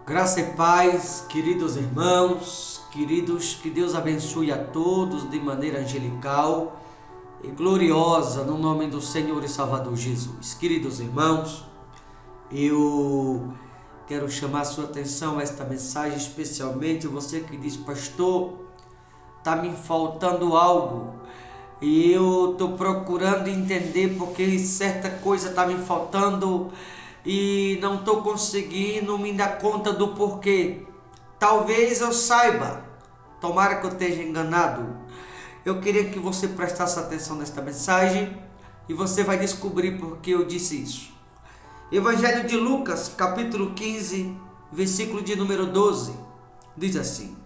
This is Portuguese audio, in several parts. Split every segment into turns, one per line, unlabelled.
Graça e paz, queridos irmãos, queridos, que Deus abençoe a todos de maneira angelical e gloriosa no nome do Senhor e Salvador Jesus. Queridos irmãos, eu quero chamar a sua atenção a esta mensagem, especialmente você que diz: pastor, está me faltando algo e eu estou procurando entender porque certa coisa está me faltando e não estou conseguindo me dar conta do porquê. Talvez eu saiba, tomara que eu esteja enganado. Eu queria que você prestasse atenção nesta mensagem e você vai descobrir por que eu disse isso. Evangelho de Lucas, capítulo 15, versículo de número 12, diz assim: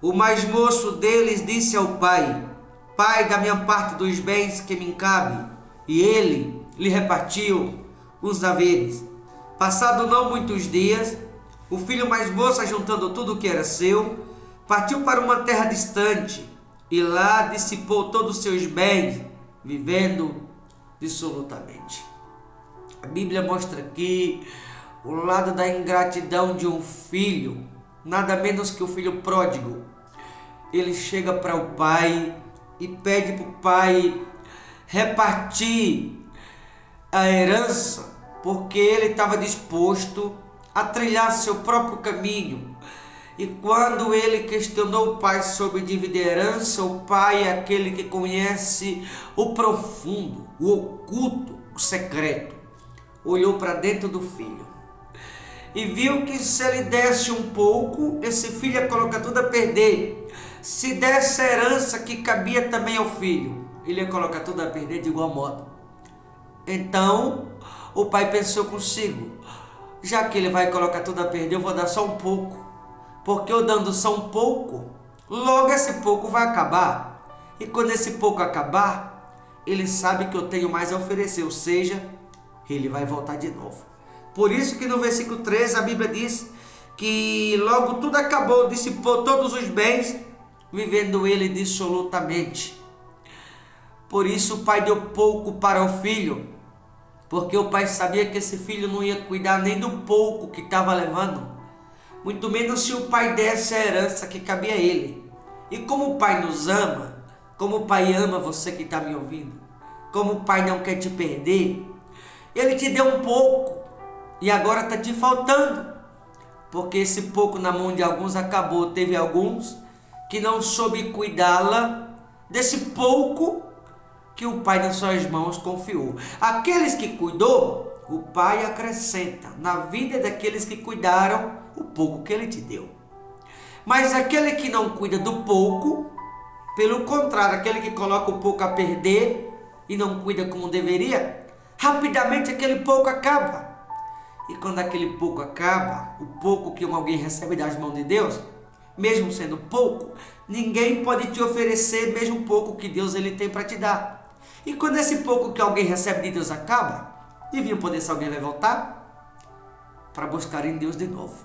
o mais moço deles disse ao pai: Pai, dá minha parte dos bens que me cabe. E ele lhe repartiu os haveres. Passado não muitos dias, o filho mais moço, juntando tudo o que era seu, partiu para uma terra distante e lá dissipou todos os seus bens, vivendo dissolutamente. A Bíblia mostra aqui o lado da ingratidão de um filho, nada menos que o filho pródigo. Ele chega para o pai e pede para o pai repartir a herança, porque ele estava disposto a trilhar seu próprio caminho. E quando ele questionou o pai sobre dividir a herança, o pai é aquele que conhece o profundo, o oculto, o secreto. Olhou para dentro do filho e viu que se ele desse um pouco, esse filho ia colocar tudo a perder. Se desse a herança que cabia também ao filho, ele ia colocar tudo a perder de igual modo. Então o pai pensou consigo: já que ele vai colocar tudo a perder, eu vou dar só um pouco, porque eu dando só um pouco, logo esse pouco vai acabar, e quando esse pouco acabar, ele sabe que eu tenho mais a oferecer, ou seja, ele vai voltar de novo. Por isso que no versículo 13 a Bíblia diz que logo tudo acabou, dissipou todos os bens, vivendo ele dissolutamente. Por isso o pai deu pouco para o filho, porque o pai sabia que esse filho não ia cuidar nem do pouco que estava levando, muito menos se o pai desse a herança que cabia a ele. E como o pai nos ama, como o pai ama você que está me ouvindo, como o pai não quer te perder, ele te deu um pouco e agora está te faltando, porque esse pouco na mão de alguns acabou. Teve alguns que não soube cuidá-la desse pouco que o pai nas suas mãos confiou. Aqueles que cuidou, o pai acrescenta na vida daqueles que cuidaram o pouco que ele te deu. Mas aquele que não cuida do pouco, pelo contrário, aquele que coloca o pouco a perder e não cuida como deveria, rapidamente aquele pouco acaba. E quando aquele pouco acaba, o pouco que alguém recebe das mãos de Deus, mesmo sendo pouco, ninguém pode te oferecer mesmo pouco que Deus ele tem para te dar. E quando esse pouco que alguém recebe de Deus acaba, devia poder se alguém vai voltar para buscar em Deus de novo.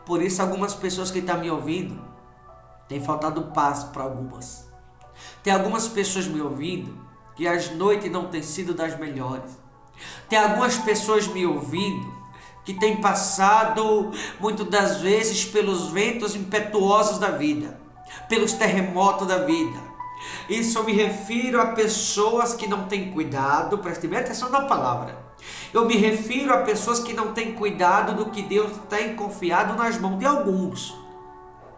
Por isso algumas pessoas que estão me ouvindo, tem faltado paz para algumas. Tem algumas pessoas me ouvindo que as noites não têm sido das melhores. Tem algumas pessoas me ouvindo que têm passado muitas das vezes pelos ventos impetuosos da vida, pelos terremotos da vida. Isso eu me refiro a pessoas que não têm cuidado, preste bem atenção na palavra. Eu me refiro a pessoas que não têm cuidado do que Deus tem confiado nas mãos de alguns.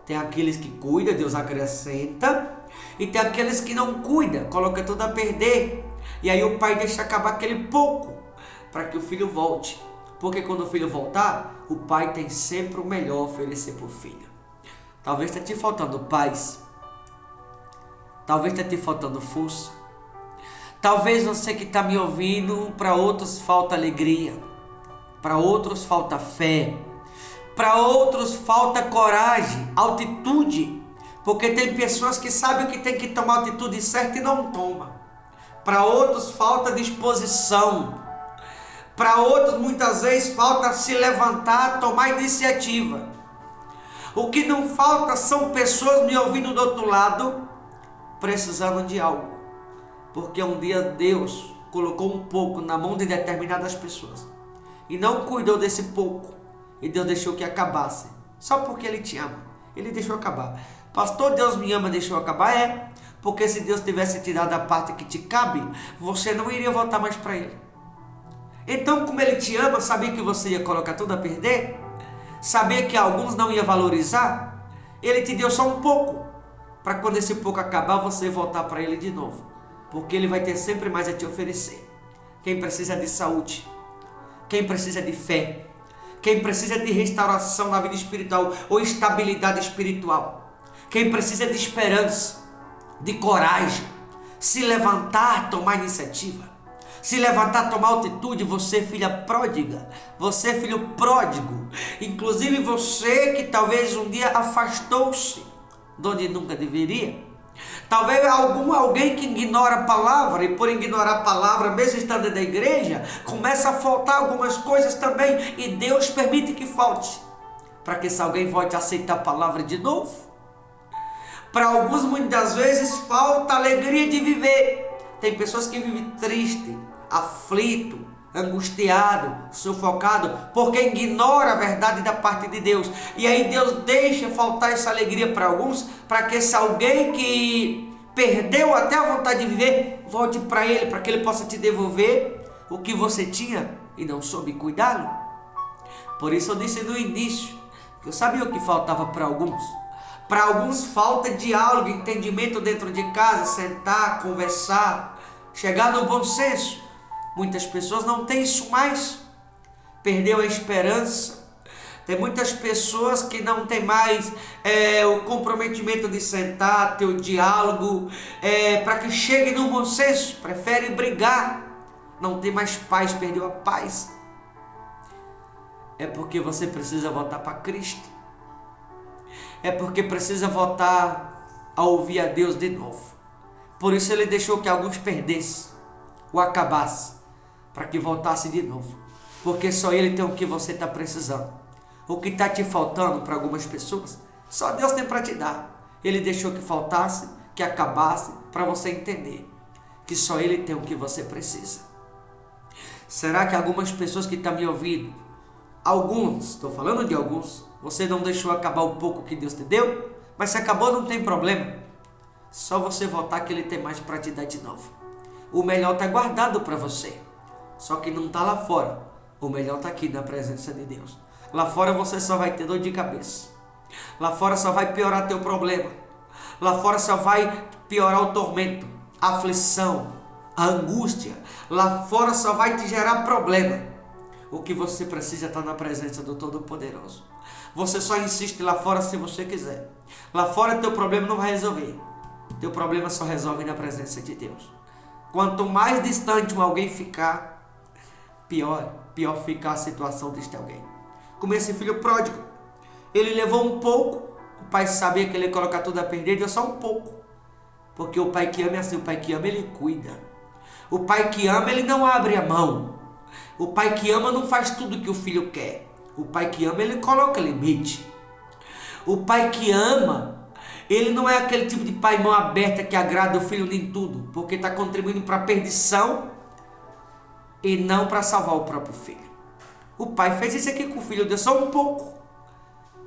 Tem aqueles que cuidam, Deus acrescenta, e tem aqueles que não cuidam, coloca tudo a perder. E aí o pai deixa acabar aquele pouco para que o filho volte. Porque quando o filho voltar, o pai tem sempre o melhor a oferecer para o filho. Talvez esteja te faltando paz. Talvez esteja te faltando força. Talvez você que está me ouvindo, para outros falta alegria. Para outros falta fé. Para outros falta coragem, altitude. Porque tem pessoas que sabem que tem que tomar a atitude certa e não toma. Para outros falta disposição. Para outros muitas vezes falta se levantar, tomar iniciativa. O que não falta são pessoas me ouvindo do outro lado, precisando de algo. Porque um dia Deus colocou um pouco na mão de determinadas pessoas e não cuidou desse pouco. e Deus deixou que acabasse, só porque Ele te ama. Ele deixou acabar. Pastor, Deus me ama, deixou acabar? É, porque se Deus tivesse te dado a parte que te cabe, você não iria voltar mais para Ele. Então, como Ele te ama, sabia que você ia colocar tudo a perder? Sabia que alguns não ia valorizar? Ele te deu só um pouco, para quando esse pouco acabar, você voltar para Ele de novo. Porque Ele vai ter sempre mais a te oferecer. Quem precisa de saúde, quem precisa de fé, quem precisa de restauração na vida espiritual ou estabilidade espiritual, quem precisa de esperança, de coragem, se levantar, tomar iniciativa, se levantar, tomar altitude, você filha pródiga, você filho pródigo, inclusive você que talvez um dia afastou-se de onde nunca deveria, talvez alguém que ignora a palavra, e por ignorar a palavra, mesmo estando dentro da igreja, começa a faltar algumas coisas também, e Deus permite que falte, para que esse alguém volte a aceitar a palavra de novo. Para alguns, muitas das vezes, falta a alegria de viver. Tem pessoas que vivem triste, aflito, angustiado, sufocado, porque ignora a verdade da parte de Deus. E aí Deus deixa faltar essa alegria para alguns, para que esse alguém que perdeu até a vontade de viver, volte para Ele, para que Ele possa te devolver o que você tinha e não soube cuidá-lo. Por isso eu disse no início, que eu sabia o que faltava para alguns. Para alguns falta diálogo, entendimento dentro de casa, sentar, conversar, chegar no bom senso. Muitas pessoas não têm isso mais, perdeu a esperança. Tem muitas pessoas que não têm mais o comprometimento de sentar, ter o diálogo, para que chegue no bom senso, prefere brigar, não tem mais paz, perdeu a paz. É porque você precisa voltar para Cristo. É porque precisa voltar a ouvir a Deus de novo. Por isso Ele deixou que alguns perdessem ou acabassem, para que voltasse de novo. Porque só Ele tem o que você está precisando. O que está te faltando para algumas pessoas, só Deus tem para te dar. Ele deixou que faltasse, que acabasse, para você entender que só Ele tem o que você precisa. Será que algumas pessoas que estão me ouvindo, alguns, estou falando de alguns, você não deixou acabar o pouco que Deus te deu? Mas se acabou, não tem problema. Só você voltar que Ele tem mais para te dar de novo. O melhor está guardado para você. Só que não está lá fora. O melhor está aqui na presença de Deus. Lá fora você só vai ter dor de cabeça. Lá fora só vai piorar teu problema. Lá fora só vai piorar o tormento, a aflição, a angústia. Lá fora só vai te gerar problema. O que você precisa está na presença do Todo-Poderoso. Você só insiste lá fora se você quiser. Lá fora teu problema não vai resolver. Teu problema só resolve na presença de Deus. Quanto mais distante alguém ficar, pior fica a situação deste alguém. Como esse filho pródigo. Ele levou um pouco. O pai sabia que ele ia colocar tudo a perder, deu só um pouco. Porque o pai que ama é assim, o pai que ama ele cuida. O pai que ama ele não abre a mão. O pai que ama não faz tudo que o filho quer. O pai que ama, ele coloca limite. O pai que ama, ele não é aquele tipo de pai mão aberta que agrada o filho em tudo, porque está contribuindo para a perdição e não para salvar o próprio filho. O pai fez isso aqui com o filho, deu só um pouco,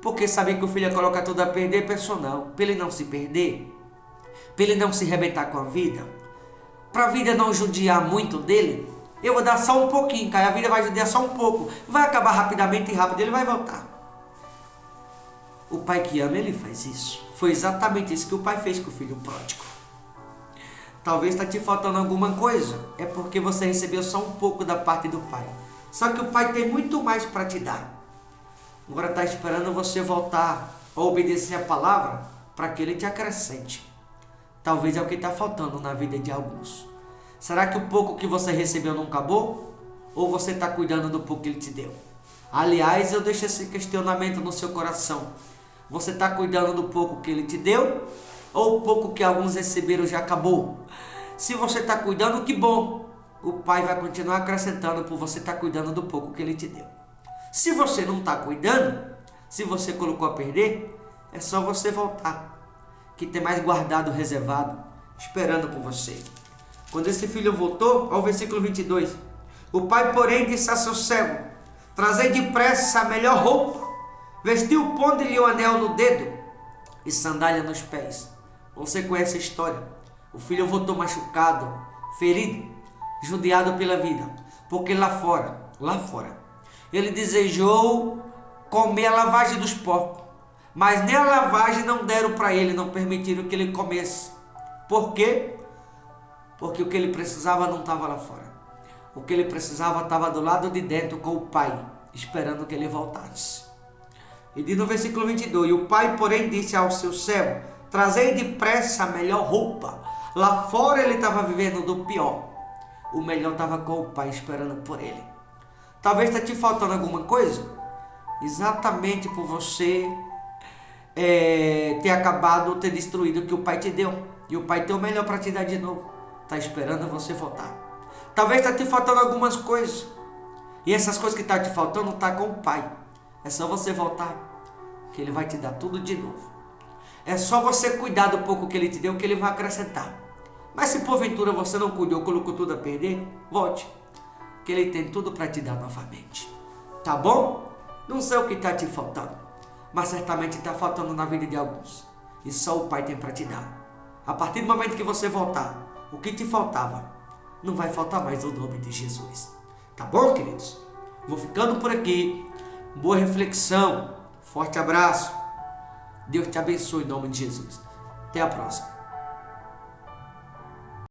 porque sabia que o filho ia colocar tudo a perder, pensou não, para ele não se perder, para ele não se arrebentar com a vida, para a vida não judiar muito dele, eu vou dar só um pouquinho, cara. A vida vai judiar só um pouco. Vai acabar rapidamente e rápido ele vai voltar. O pai que ama, ele faz isso. Foi exatamente isso que o pai fez com o filho pródigo. Talvez está te faltando alguma coisa. É porque você recebeu só um pouco da parte do pai. Só que o pai tem muito mais para te dar. Agora está esperando você voltar a obedecer a palavra para que ele te acrescente. Talvez é o que está faltando na vida de alguns. Será que o pouco que você recebeu não acabou? Ou você está cuidando do pouco que ele te deu? Aliás, eu deixo esse questionamento no seu coração. Você está cuidando do pouco que ele te deu? Ou o pouco que alguns receberam já acabou? Se você está cuidando, que bom! O Pai vai continuar acrescentando por você estar cuidando do pouco que ele te deu. Se você não está cuidando, se você colocou a perder, é só você voltar, que tem mais guardado, reservado, esperando por você. Quando esse filho voltou, ao versículo 22, o pai, porém, disse a seu servo: trazei depressa a melhor roupa, vestiu, pondo-lhe o anel no dedo e sandália nos pés. Você conhece a história. O filho voltou machucado, ferido, judiado pela vida, porque lá fora, ele desejou comer a lavagem dos porcos, mas nem a lavagem não deram para ele, não permitiram que ele comesse. Por quê? Porque o que ele precisava não estava lá fora. O que ele precisava estava do lado de dentro com o pai, esperando que ele voltasse. E diz no versículo 22, e o pai, porém, disse ao seu servo, trazei depressa a melhor roupa. Lá fora ele estava vivendo do pior. O melhor estava com o pai, esperando por ele. Talvez está te faltando alguma coisa. Exatamente por você ter acabado, ter destruído o que o pai te deu. E o pai tem o melhor para te dar de novo. Está esperando você voltar. Talvez está te faltando algumas coisas. E essas coisas que estão te faltando está com o pai. É só você voltar, que ele vai te dar tudo de novo. É só você cuidar do pouco que ele te deu, que ele vai acrescentar. Mas se porventura você não cuidou, colocou tudo a perder, volte, que ele tem tudo para te dar novamente. Tá bom? Não sei o que está te faltando, mas certamente está faltando na vida de alguns. E só o pai tem para te dar. A partir do momento que você voltar, o que te faltava, não vai faltar mais no nome de Jesus. Tá bom, queridos? Vou ficando por aqui. Boa reflexão. Forte abraço. Deus te abençoe em nome de Jesus. Até a próxima.